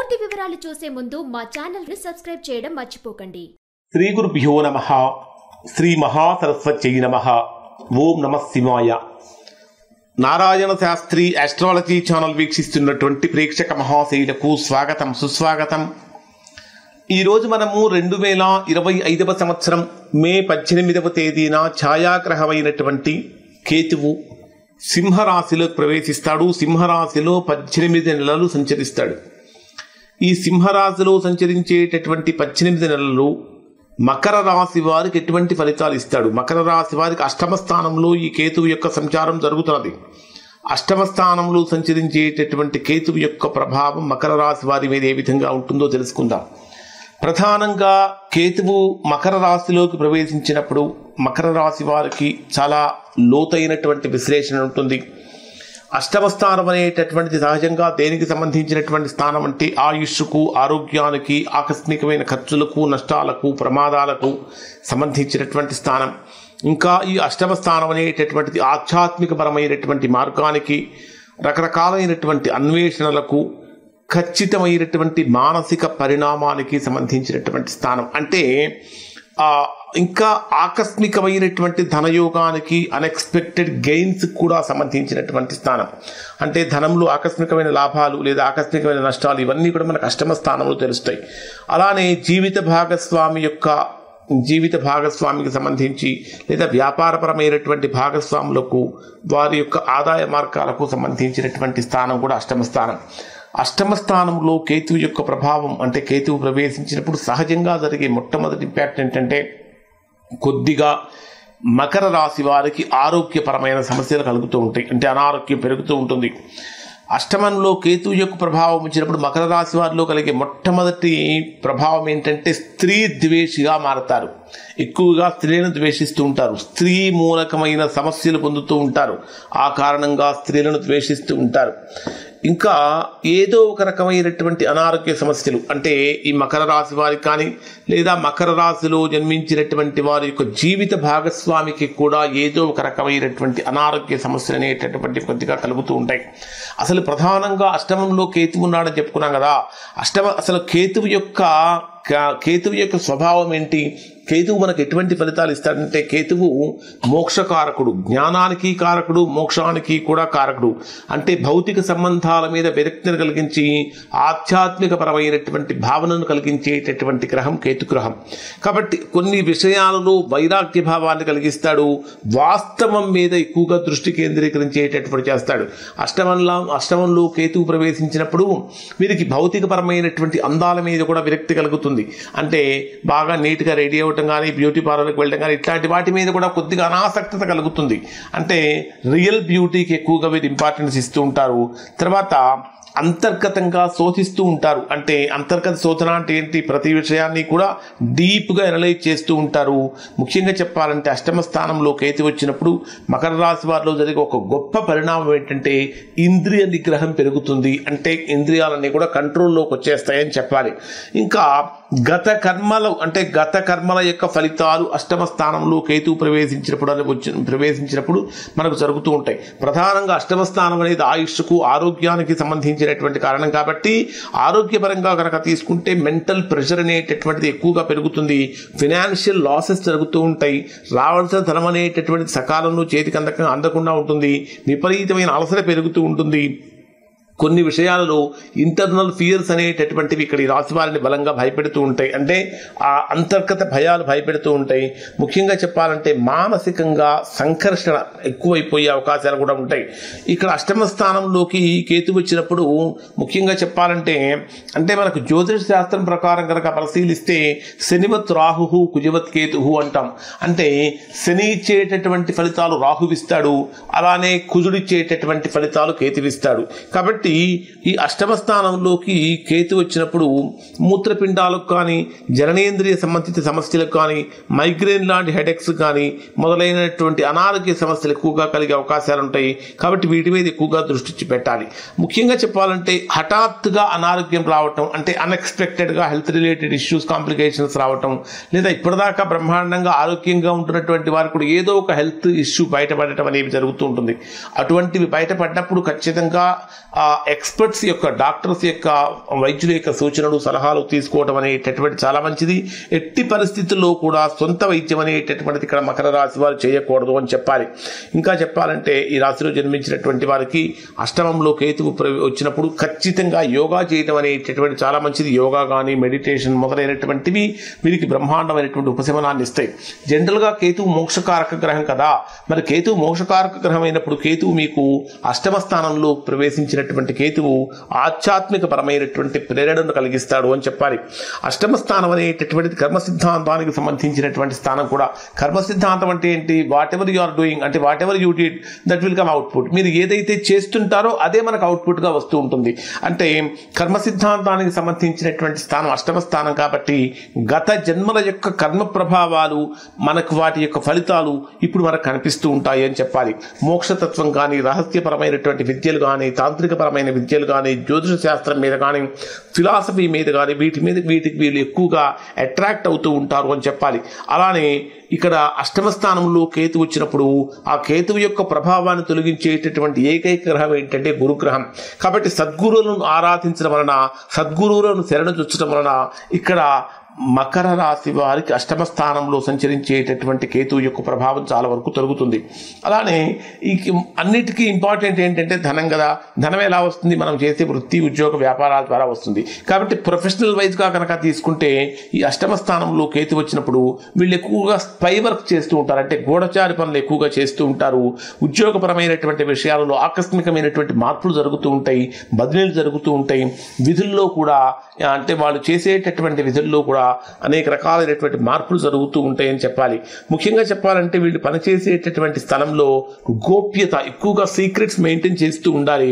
పూర్తి వివరాలు చూసే ముందు మా ఛానల్ ని సబ్స్క్రైబ్ చేయడం మర్చిపోకండి. శ్రీ గురుభ్యో నమః. శ్రీ మహాసరస్వత్యై నమః. ఓం నమః శివాయ. నారాయణ శాస్త్రి ఆస్ట్రాలజీ ఛానల్ వీక్షిస్తున్నటువంటి ప్రేక్షక మహాశైలకు స్వాగతం, సుస్వాగతం. ఈరోజు మనము 2025వ సంవత్సరం మే 18వ తేదీన ఛాయాగ్రహమైనటువంటి కేతువు సింహరాశిలో ప్రవేశిస్తాడు. సింహరాశిలో 18 నెలలు సంచరిస్తాడు. ఈ సింహరాశిలో సంచరించేటటువంటి 18 నెలలు మకర రాశి వారికి ఎటువంటి ఫలితాలు ఇస్తాడు? మకర రాశి వారికి అష్టమ స్థానంలో ఈ కేతువు యొక్క సంచారం జరుగుతున్నది. అష్టమ స్థానంలో సంచరించేటటువంటి కేతువు యొక్క ప్రభావం మకర రాశి వారి మీద ఏ విధంగా ఉంటుందో తెలుసుకుందాం. ప్రధానంగా కేతువు మకర రాశిలోకి ప్రవేశించినప్పుడు మకర రాశి వారికి చాలా లోతైనటువంటి విశ్లేషణ ఉంటుంది. అష్టమ స్థానం అనేటటువంటిది సహజంగా దేనికి సంబంధించినటువంటి స్థానం అంటే ఆయుష్కు, ఆరోగ్యానికి, ఆకస్మికమైన ఖర్చులకు, నష్టాలకు, ప్రమాదాలకు సంబంధించినటువంటి స్థానం. ఇంకా ఈ అష్టమ స్థానం అనేటటువంటిది ఆధ్యాత్మికపరమైనటువంటి మార్గానికి, రకరకాలైనటువంటి అన్వేషణలకు, ఖచ్చితమైనటువంటి మానసిక పరిణామానికి సంబంధించినటువంటి స్థానం. అంటే ఇంకా ఆకస్మికమైనటువంటి ధనయోగానికి, అన్ఎక్స్పెక్టెడ్ గెయిన్స్ కూడా సంబంధించినటువంటి స్థానం. అంటే ధనంలో ఆకస్మికమైన లాభాలు లేదా ఆకస్మికమైన నష్టాలు ఇవన్నీ కూడా మనకు అష్టమ స్థానంలో తెలుస్తాయి. అలానే జీవిత భాగస్వామికి సంబంధించి లేదా వ్యాపారపరమైనటువంటి భాగస్వాములకు, వారి యొక్క ఆదాయ మార్గాలకు సంబంధించినటువంటి స్థానం కూడా అష్టమ స్థానం. అష్టమ స్థానంలో కేతువు యొక్క ప్రభావం అంటే కేతువు ప్రవేశించినప్పుడు సహజంగా జరిగే మొట్టమొదటి ఇంపాక్ట్ ఏంటంటే కొద్దిగా మకర రాశి వారికి ఆరోగ్యపరమైన సమస్యలు కలుగుతూ ఉంటాయి. అంటే అనారోగ్యం పెరుగుతూ ఉంటుంది. అష్టమంలో కేతువు యొక్క ప్రభావం వచ్చినప్పుడు మకర రాశి వారిలో కలిగే మొట్టమొదటి ప్రభావం ఏంటంటే స్త్రీ ద్వేషిగా మారతారు. ఎక్కువగా స్త్రీలను ద్వేషిస్తూ ఉంటారు. స్త్రీ మూలకమైన సమస్యలు పొందుతూ ఉంటారు. ఆ కారణంగా స్త్రీలను ద్వేషిస్తూ ఉంటారు. ఇంకా ఏదో ఒక రకమైనటువంటి అనారోగ్య సమస్యలు అంటే ఈ మకర రాశి వారికి కానీ లేదా మకర రాశిలో జన్మించినటువంటి వారి యొక్క జీవిత భాగస్వామికి కూడా ఏదో ఒక రకమైనటువంటి అనారోగ్య సమస్యలు అనేటటువంటి కొద్దిగా కలుగుతూ ఉంటాయి. అసలు ప్రధానంగా అష్టమంలో కేతువు ఉన్నాడని చెప్పుకున్నాం కదా. అసలు కేతువు యొక్క స్వభావం ఏంటి? కేతువు మనకు ఎటువంటి ఫలితాలు ఇస్తాడంటే కేతువు మోక్షకారకుడు, జ్ఞానానికి కారకుడు, మోక్షానికి కూడా కారకుడు. అంటే భౌతిక సంబంధాల మీద విరక్తిని కలిగించి ఆధ్యాత్మిక పరమైనటువంటి భావనను కలిగించేటటువంటి గ్రహం కేతు గ్రహం. కాబట్టి కొన్ని విషయాలలో వైరాగ్య భావాన్ని కలిగిస్తాడు. వాస్తవం మీద ఎక్కువగా దృష్టి కేంద్రీకరించేటటువంటి చేస్తాడు. అష్టమంలో కేతువు ప్రవేశించినప్పుడు వీరికి భౌతిక పరమైనటువంటి అందాల మీద కూడా విరక్తి కలుగుతుంది. అంటే బాగా నీట్గా రెడీ అవ్వటం కానీ, బ్యూటీ పార్లర్కి వెళ్ళడం కానీ ఇట్లాంటి వాటి మీద కూడా కొద్దిగా అనాసక్తత కలుగుతుంది. అంటే రియల్ బ్యూటీకి ఎక్కువగా వీరు ఇంపార్టెన్స్ ఇస్తూ ఉంటారు. తర్వాత అంతర్గతంగా శోధిస్తూ ఉంటారు. అంటే అంతర్గత శోధన అంటే ఏంటి? ప్రతి విషయాన్ని కూడా డీప్గా అనలైజ్ చేస్తూ ఉంటారు. ముఖ్యంగా చెప్పాలంటే అష్టమ స్థానంలో కేతు వచ్చినప్పుడు మకర రాశి వారిలో జరిగే ఒక గొప్ప పరిణామం ఏంటంటే ఇంద్రియ నిగ్రహం పెరుగుతుంది. అంటే ఇంద్రియాలన్నీ కూడా కంట్రోల్లోకి వచ్చేస్తాయని చెప్పాలి. ఇంకా గత కర్మల యొక్క ఫలితాలు అష్టమ స్థానంలో కేతువు ప్రవేశించినప్పుడు మనకు జరుగుతూ ఉంటాయి. ప్రధానంగా అష్టమ స్థానం అనేది ఆయుష్కు, ఆరోగ్యానికి సంబంధించినటువంటి కారణం కాబట్టి ఆరోగ్యపరంగా కనుక తీసుకుంటే మెంటల్ ప్రెషర్ అనేటటువంటిది ఎక్కువగా పెరుగుతుంది. ఫినాన్షియల్ లాసెస్ జరుగుతూ ఉంటాయి. రావాల్సిన ధనం అనేటటువంటిది సకాలంలో చేతికి అందకుండా ఉంటుంది. విపరీతమైన అలసట పెరుగుతూ ఉంటుంది. కొన్ని విషయాలలో ఇంటర్నల్ ఫియర్స్ అనేటటువంటివి ఇక్కడ ఈ రాశి వారిని బలంగా భయపెడుతూ ఉంటాయి. అంటే ఆ అంతర్గత భయాలు భయపెడుతూ ఉంటాయి. ముఖ్యంగా చెప్పాలంటే మానసికంగా సంఘర్షణ ఎక్కువైపోయే అవకాశాలు కూడా ఉంటాయి. ఇక్కడ అష్టమ స్థానంలోకి కేతు వచ్చినప్పుడు ముఖ్యంగా చెప్పాలంటే అంటే మనకు జ్యోతిష శాస్త్రం ప్రకారం కనుక పరిశీలిస్తే శనివత్ రాహు కుజవత్ కేతు అంటాం. అంటే శని ఇచ్చేటటువంటి ఫలితాలు రాహువిస్తాడు, అలానే కుజుడిచ్చేటటువంటి ఫలితాలు కేతువిస్తాడు. కాబట్టి ఈ అష్టమ స్థానంలోకి కేతు వచ్చినప్పుడు మూత్రపిండాలకు కానీ, జననేంద్రియ సంబంధిత సమస్యలకు కానీ, మైగ్రేన్ లాంటి హెడేక్స్ కానీ మొదలైనటువంటి అనారోగ్య సమస్యలు ఎక్కువగా కలిగే అవకాశాలు ఉంటాయి. కాబట్టి వీటి మీద ఎక్కువగా దృష్టి పెట్టాలి. ముఖ్యంగా చెప్పాలంటే హఠాత్తుగా అనారోగ్యం రావటం అంటే అన్ఎక్స్పెక్టెడ్గా హెల్త్ రిలేటెడ్ ఇష్యూస్, కాంప్లికేషన్స్ రావటం, లేదా ఇప్పటిదాకా బ్రహ్మాండంగా ఆరోగ్యంగా ఉంటున్నటువంటి వారికి కూడా ఏదో ఒక హెల్త్ ఇష్యూ బయటపడటం అనేది జరుగుతూ ఉంటుంది. అటువంటివి బయటపడినప్పుడు ఖచ్చితంగా ఎక్స్పర్ట్స్ యొక్క డాక్టర్స్ యొక్క వైద్యుల యొక్క సూచనలు సలహాలు తీసుకోవడం అనేటటువంటి చాలా మంచిది. ఎట్టి పరిస్థితుల్లో కూడా సొంత వైద్యం అనేటటువంటిది ఇక్కడ మకర రాశి వారు చేయకూడదు అని చెప్పాలి. ఇంకా చెప్పాలంటే ఈ రాశిలో జన్మించినటువంటి వారికి అష్టమంలో కేతువు వచ్చినప్పుడు ఖచ్చితంగా యోగా చేయడం అనేటటువంటి చాలా మంచిది. యోగా కానీ మెడిటేషన్ మొదలైనటువంటివి వీరికి బ్రహ్మాండమైనటువంటి ఉపశమనాన్ని ఇస్తాయి. జనరల్గా కేతువు మోక్షకారక గ్రహం కదా, మరి కేతువు మోక్షకారక గ్రహం అయినప్పుడు కేతువు మీకు అష్టమ స్థానంలో ప్రవేశించినటువంటి కేతువు ఆధ్యాత్మిక పరమైనటువంటి ప్రేరణను కలిగిస్తాడు అని చెప్పాలి. అష్టమ స్థానం అనేటటువంటిది కర్మ సిద్ధాంతానికి సంబంధించినటువంటి స్థానం కూడా. కర్మ సిద్ధాంతం అంటే ఏంటి? Whatever you are doing అంటే whatever you did that will come output. మీరు ఏదైతే చేస్తుంటారో అదే మనకు అవుట్పుట్గా వస్తూ ఉంటుంది. అంటే కర్మ సిద్ధాంతానికి సంబంధించినటువంటి స్థానం అష్టమ స్థానం కాబట్టి గత జన్మల యొక్క కర్మ ప్రభావాలు మనకు వాటి యొక్క ఫలితాలు ఇప్పుడు మనకు కనిపిస్తూ ఉంటాయి అని చెప్పాలి. మోక్షతత్వం కానీ రహస్యపరమైనటువంటి విద్యలు కానీ తాంత్రికపరమైన విద్యలు కానీ జ్యోతిష శాస్త్రం మీద కానీ ఫిలాసఫీ మీద కానీ వీటికి వీళ్ళు ఎక్కువగా అట్రాక్ట్ అవుతూ ఉంటారు అని చెప్పాలి. అలానే ఇక్కడ అష్టమ స్థానంలో కేతు వచ్చినప్పుడు ఆ కేతువు యొక్క ప్రభావాన్ని తొలగించేటటువంటి ఏకైక గ్రహం ఏంటంటే గురుగ్రహం. కాబట్టి సద్గురువులను ఆరాధించడం వలన సద్గురువులను శరణుజొచ్చడం వలన ఇక్కడ మకర రాశి వారికి అష్టమ స్థానంలో సంచరించేటటువంటి కేతువు యొక్క ప్రభావం చాలా వరకు తొలగుతుంది. అలానే ఈ అన్నిటికీ ఇంపార్టెంట్ ఏంటంటే ధనం కదా. ధనం ఎలా వస్తుంది? మనం చేసే వృత్తి ఉద్యోగ వ్యాపారాల ద్వారా వస్తుంది. కాబట్టి ప్రొఫెషనల్ వైజ్గా కనుక తీసుకుంటే ఈ అష్టమ స్థానంలో కేతు వచ్చినప్పుడు వీళ్ళు ఎక్కువగా స్పై వర్క్ చేస్తూ ఉంటారు, అంటే గూఢచారి పనులు ఎక్కువగా చేస్తూ ఉంటారు. ఉద్యోగపరమైనటువంటి విషయాలలో ఆకస్మికమైనటువంటి మార్పులు జరుగుతూ ఉంటాయి, బదిలీలు జరుగుతూ ఉంటాయి. విధుల్లో కూడా అంటే వాళ్ళు చేసేటటువంటి విధుల్లో కూడా అనేక రకాలైనటువంటి మార్పులు జరుగుతూ ఉంటాయని చెప్పాలి. ముఖ్యంగా చెప్పాలంటే వీళ్ళు పనిచేసేటటువంటి స్థలంలో గోప్యత ఎక్కువగా సీక్రెట్స్ మెయింటైన్ చేస్తూ ఉండాలి.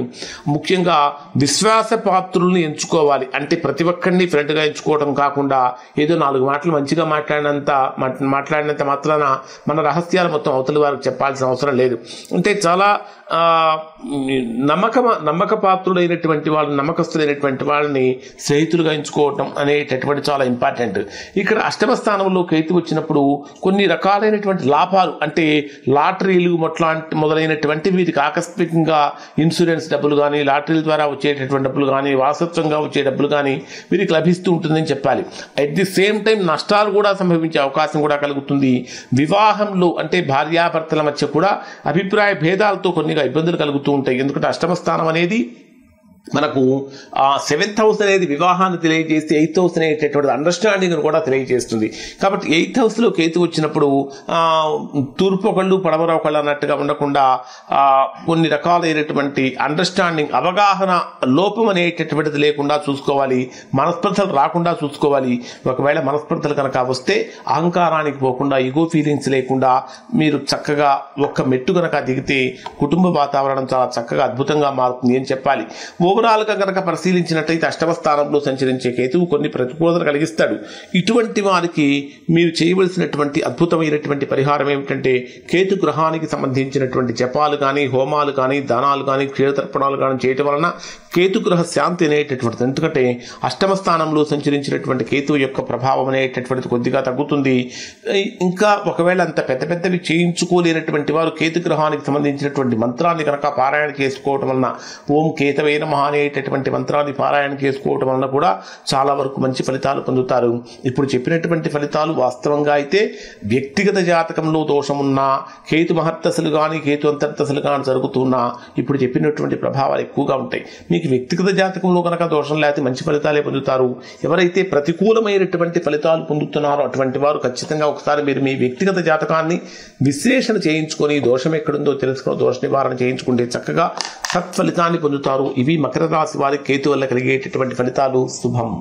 ముఖ్యంగా విశ్వాస పాత్రుల్ని ఎంచుకోవాలి. అంటే ప్రతి ఒక్కరిని ఫ్రెండ్గా ఎంచుకోవడం కాకుండా ఏదో 4 మాటలు మంచిగా మాట్లాడినంత మాత్రాన మన రహస్యాలు మొత్తం అవతలి వారికి చెప్పాల్సిన అవసరం లేదు. అంటే చాలా నమ్మక పాత్రులైనటువంటి వాళ్ళని నమ్మకస్తులైనటువంటి వాళ్ళని స్నేహితులుగా ఎంచుకోవటం అనేటటువంటి చాలా ఇంపార్టెంట్. ఇక్కడ అష్టమ స్థానంలో కేతు వచ్చినప్పుడు కొన్ని రకాలైనటువంటి లాభాలు అంటే లాటరీలు మొదలైనటువంటి వీరికి ఆకస్మికంగా ఇన్సూరెన్స్ డబ్బులు కానీ లాటరీల ద్వారా వచ్చేటటువంటి డబ్బులు కానీ వారసత్వంగా వచ్చే డబ్బులు కానీ వీరికి లభిస్తూ ఉంటుందని చెప్పాలి. అట్ ది సేమ్ టైం నష్టాలు కూడా సంభవించే అవకాశం కూడా కలుగుతుంది. వివాహంలో అంటే భార్యాభర్తల మధ్య కూడా అభిప్రాయ భేదాలతో కొన్నిగా ఇబ్బందులు కలుగుతూ ఉంటాయి. ఎందుకంటే అష్టమ స్థానం అనేది మనకు 7th హౌస్ అనేది వివాహాన్ని తెలియజేస్తే 8th హౌస్ అనేటటువంటి అండర్స్టాండింగ్ కూడా తెలియజేస్తుంది. కాబట్టి 8th హౌస్లో కేతు వచ్చినప్పుడు తూర్పు ఒకళ్ళు పడమర ఒకళ్ళు అన్నట్టుగా ఉండకుండా కొన్ని రకాలైనటువంటి అండర్స్టాండింగ్ అవగాహన లోపం అనేటటువంటిది లేకుండా చూసుకోవాలి. మనస్పర్ధలు రాకుండా చూసుకోవాలి. ఒకవేళ మనస్పర్ధలు కనుక వస్తే అహంకారానికి పోకుండా ఈగో ఫీలింగ్స్ లేకుండా మీరు చక్కగా ఒక్క మెట్టు కనుక దిగితే కుటుంబ వాతావరణం చాలా చక్కగా అద్భుతంగా మారుతుంది అని చెప్పాలి. ఓవరాల్గా కనుక పరిశీలించినట్లయితే అష్టమ స్థానంలో సంచరించే కేతువు కొన్ని ప్రతికూలతలు కలిగిస్తాడు. ఇటువంటి వారికి మీరు చేయవలసినటువంటి అద్భుతమైనటువంటి పరిహారం ఏమిటంటే కేతు గ్రహానికి సంబంధించినటువంటి జపాలు కానీ హోమాలు కానీ దానాలు కానీ క్షీరతర్పణాలు కానీ చేయటం వలన కేతుగ్రహ శాంతి అనేటటువంటిది. ఎందుకంటే అష్టమ స్థానంలో సంచరించినటువంటి కేతువు యొక్క ప్రభావం అనేటటువంటిది కొద్దిగా తగ్గుతుంది. ఇంకా ఒకవేళ అంత పెద్దవి చేయించుకోలేనటువంటి వారు కేతుగ్రహానికి సంబంధించినటువంటి మంత్రాన్ని కనుక పారాయణ చేసుకోవటం వలన ఓం కేతవే నమః అనేటటువంటి మంత్రాన్ని పారాయణ చేసుకోవటం వలన కూడా చాలా వరకు మంచి ఫలితాలు పొందుతారు. ఇప్పుడు చెప్పినటువంటి ఫలితాలు వాస్తవంగా అయితే వ్యక్తిగత జాతకంలో దోషమున్నా కేతు మహర్దశలు కానీ కేతు అంతర్దశలు కానీ జరుగుతున్నా ఇప్పుడు చెప్పినటువంటి ప్రభావాలు ఎక్కువగా ఉంటాయి. మీకు వ్యక్తిగత జాతకంలో కనుక దోషం లేకపోతే మంచి ఫలితాలే పొందుతారు. ఎవరైతే ప్రతికూలమైనటువంటి ఫలితాలు పొందుతున్నారో అటువంటి వారు ఖచ్చితంగా ఒకసారి మీరు మీ వ్యక్తిగత జాతకాన్ని విశ్లేషణ చేయించుకొని దోషం ఎక్కడుందో తెలుసుకుని దోష నివారణ చేయించుకుంటే చక్కగా సత్ఫలితాన్ని పొందుతారు. ఇవి మకర రాశి వారికి కేతు వల్ల కలిగేటటువంటి ఫలితాలు. శుభం.